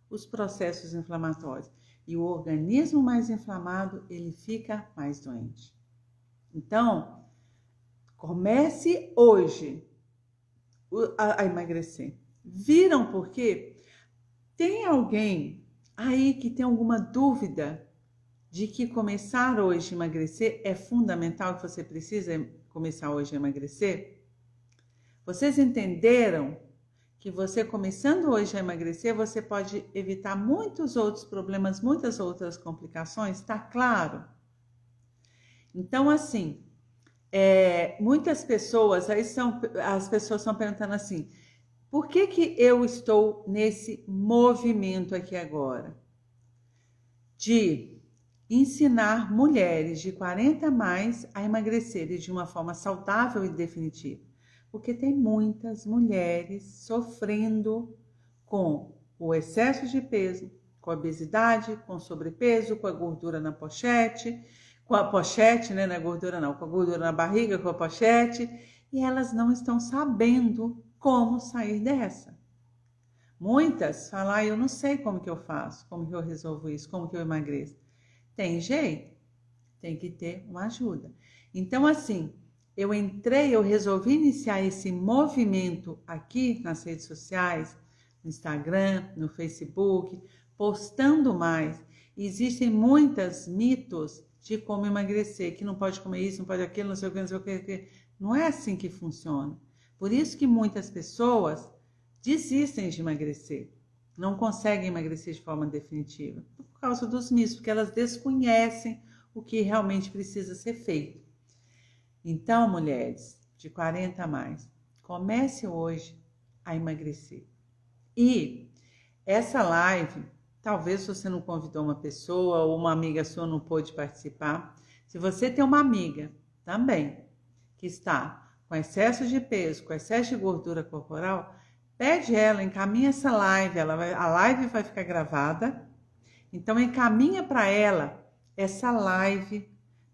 Speaker 1: os processos inflamatórios. E o organismo mais inflamado, ele fica mais doente. Então, comece hoje a emagrecer. Viram por quê? Tem alguém aí que tem alguma dúvida de que começar hoje a emagrecer é fundamental, que você precisa começar hoje a emagrecer? Vocês entenderam que você começando hoje a emagrecer, você pode evitar muitos outros problemas, muitas outras complicações? Tá claro? Então, assim, muitas pessoas, as pessoas estão perguntando assim, por que eu estou nesse movimento aqui agora? De ensinar mulheres de 40 a mais a emagrecerem de uma forma saudável e definitiva. Porque tem muitas mulheres sofrendo com o excesso de peso, com a obesidade, com o sobrepeso, com a gordura na pochete, com a pochete, né, na gordura não, com a gordura na barriga, com a pochete, e elas não estão sabendo como sair dessa. Muitas falam, eu não sei como que eu faço, como que eu resolvo isso, como que eu emagreço. Tem jeito, tem que ter uma ajuda. Então, assim, eu resolvi iniciar esse movimento aqui nas redes sociais, no Instagram, no Facebook, postando mais. Existem muitos mitos de como emagrecer, que não pode comer isso, não pode aquilo, não sei o que, não sei o que. Não é assim que funciona. Por isso que muitas pessoas desistem de emagrecer. não conseguem emagrecer de forma definitiva? Por causa dos mitos, porque elas desconhecem o que realmente precisa ser feito. Então, mulheres de 40 a mais, comece hoje a emagrecer. E essa live, talvez você não convidou uma pessoa ou uma amiga sua não pôde participar. Se você tem uma amiga também que está com excesso de peso, com excesso de gordura corporal, pede ela, encaminha essa live, a live vai ficar gravada, então encaminha para ela essa live,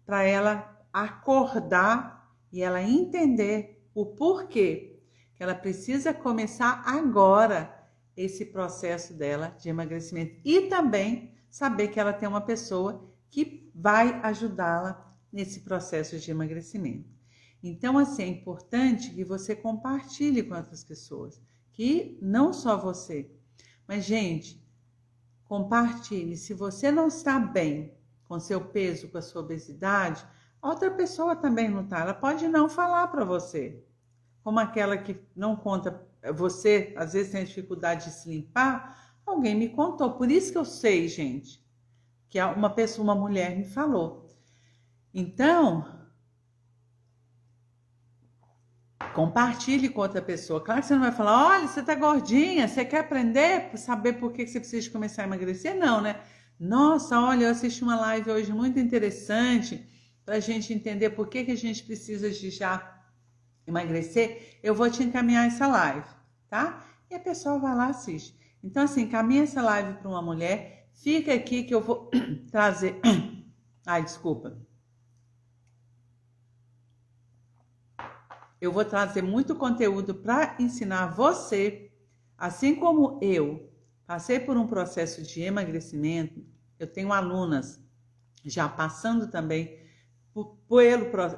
Speaker 1: para ela acordar e ela entender o porquê que ela precisa começar agora esse processo dela de emagrecimento e também saber que ela tem uma pessoa que vai ajudá-la nesse processo de emagrecimento. Então, assim, é importante que você compartilhe com outras pessoas, que não só você, mas, gente, compartilhe. Se você não está bem com seu peso, com a sua obesidade, outra pessoa também não está. Ela pode não falar para você, como aquela que não conta. Você, às vezes, tem dificuldade de se limpar, alguém me contou. Por isso que eu sei, gente, que uma pessoa, uma mulher me falou. Então, compartilhe com outra pessoa. Claro que você não vai falar, olha, você tá gordinha, você quer aprender, saber por que você precisa começar a emagrecer? Não, né? Nossa, olha, eu assisti uma live hoje muito interessante para a gente entender por que a gente precisa de já emagrecer. Eu vou te encaminhar essa live, tá? E a pessoa vai lá e assiste. Então, assim, encaminha essa live para uma mulher, fica aqui que eu vou trazer... Ai, desculpa. Eu vou trazer muito conteúdo para ensinar você, assim como eu passei por um processo de emagrecimento, eu tenho alunas já passando também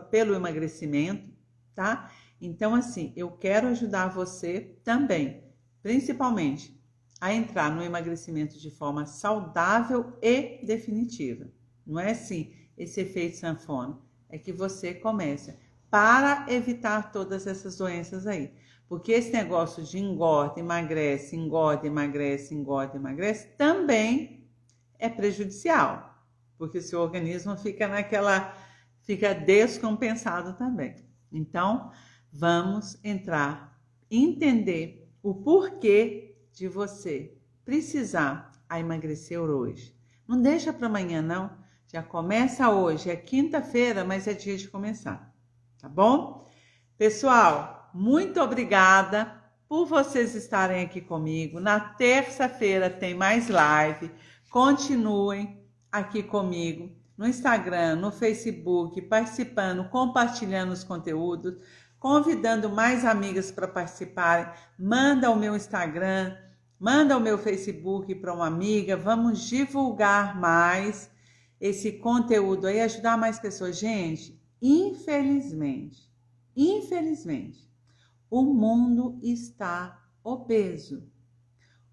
Speaker 1: pelo emagrecimento, tá? Então, assim, eu quero ajudar você também, principalmente, a entrar no emagrecimento de forma saudável e definitiva. Não é assim, esse efeito sanfona, é que você começa para evitar todas essas doenças aí. Porque esse negócio de engorda, emagrece, engorda, emagrece, engorda, emagrece, também é prejudicial. Porque seu organismo fica descompensado também. Então, vamos entender o porquê de você precisar emagrecer hoje. Não deixa para amanhã, não. Já começa hoje, é quinta-feira, mas é dia de começar. Tá bom? Pessoal, muito obrigada por vocês estarem aqui comigo. Na terça-feira tem mais live. Continuem aqui comigo no Instagram, no Facebook, participando, compartilhando os conteúdos, convidando mais amigas para participarem. Manda o meu Instagram, manda o meu Facebook para uma amiga. Vamos divulgar mais esse conteúdo aí, ajudar mais pessoas. Gente, infelizmente, o mundo está obeso.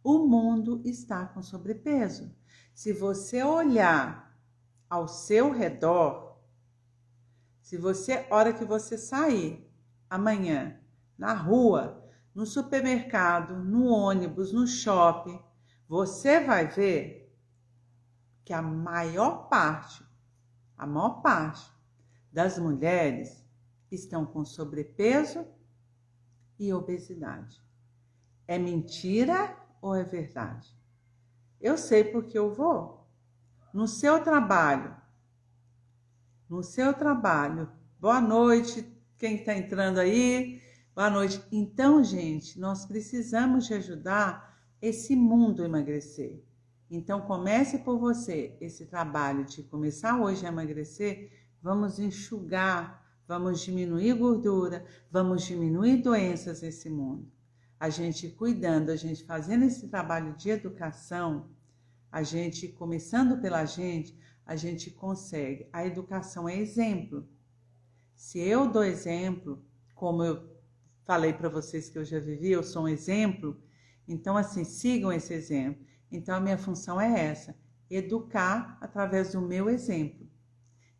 Speaker 1: O mundo está com sobrepeso. Se você olhar ao seu redor, hora que você sair amanhã na rua, no supermercado, no ônibus, no shopping, você vai ver que a maior parte das mulheres estão com sobrepeso e obesidade. É mentira ou é verdade? Eu sei porque eu vou. No seu trabalho, boa noite, quem está entrando aí, boa noite. Então, gente, nós precisamos de ajudar esse mundo a emagrecer. Então, comece por você esse trabalho de começar hoje a emagrecer. Vamos enxugar, vamos diminuir gordura, vamos diminuir doenças nesse mundo. A gente cuidando, a gente fazendo esse trabalho de educação, a gente começando pela gente, a gente consegue. A educação é exemplo. Se eu dou exemplo, como eu falei para vocês que eu já vivi, eu sou um exemplo, então assim, sigam esse exemplo. Então a minha função é essa, educar através do meu exemplo.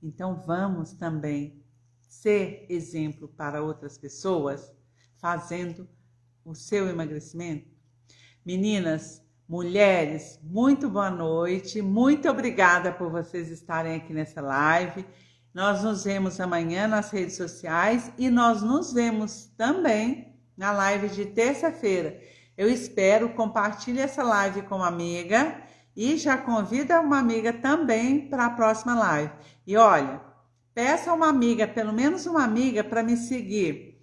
Speaker 1: Então, vamos também ser exemplo para outras pessoas, fazendo o seu emagrecimento. Meninas, Mulheres, muito boa noite, muito obrigada por vocês estarem aqui nessa live. Nós nos vemos amanhã nas redes sociais e nós nos vemos também na live de terça-feira. Eu espero, compartilhe essa live com uma amiga e já convida uma amiga também para a próxima live. E olha, peça uma amiga, pelo menos uma amiga, para me seguir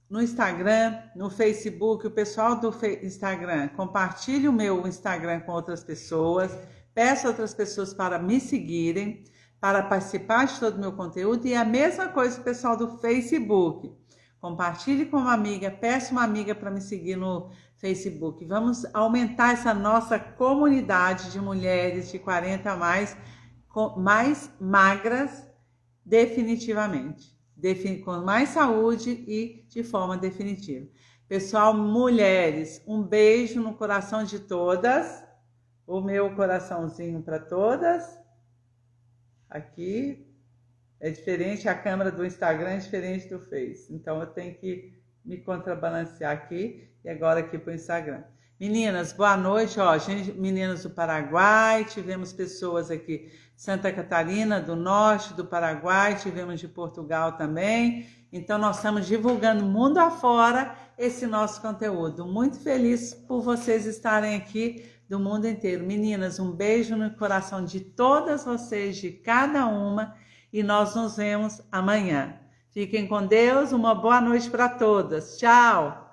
Speaker 1: no Instagram, no Facebook. O pessoal do Instagram, compartilhe o meu Instagram com outras pessoas, peça outras pessoas para me seguirem, para participar de todo o meu conteúdo, e a mesma coisa o pessoal do Facebook. Compartilhe com uma amiga, peça uma amiga para me seguir no Facebook. Vamos aumentar essa nossa comunidade de mulheres de 40 a mais magras, definitivamente. Com mais saúde e de forma definitiva. Pessoal, mulheres, um beijo no coração de todas. O meu coraçãozinho para todas. Aqui é diferente, a câmera do Instagram é diferente do Face. Então eu tenho que me contrabalancear aqui e agora aqui para o Instagram. Meninas, boa noite. Ó, gente, meninas do Paraguai, tivemos pessoas aqui Santa Catarina, do norte do Paraguai, tivemos de Portugal também. Então nós estamos divulgando mundo afora esse nosso conteúdo. Muito feliz por vocês estarem aqui do mundo inteiro. Meninas, um beijo no coração de todas vocês, de cada uma, e nós nos vemos amanhã. Fiquem com Deus, uma boa noite para todas. Tchau!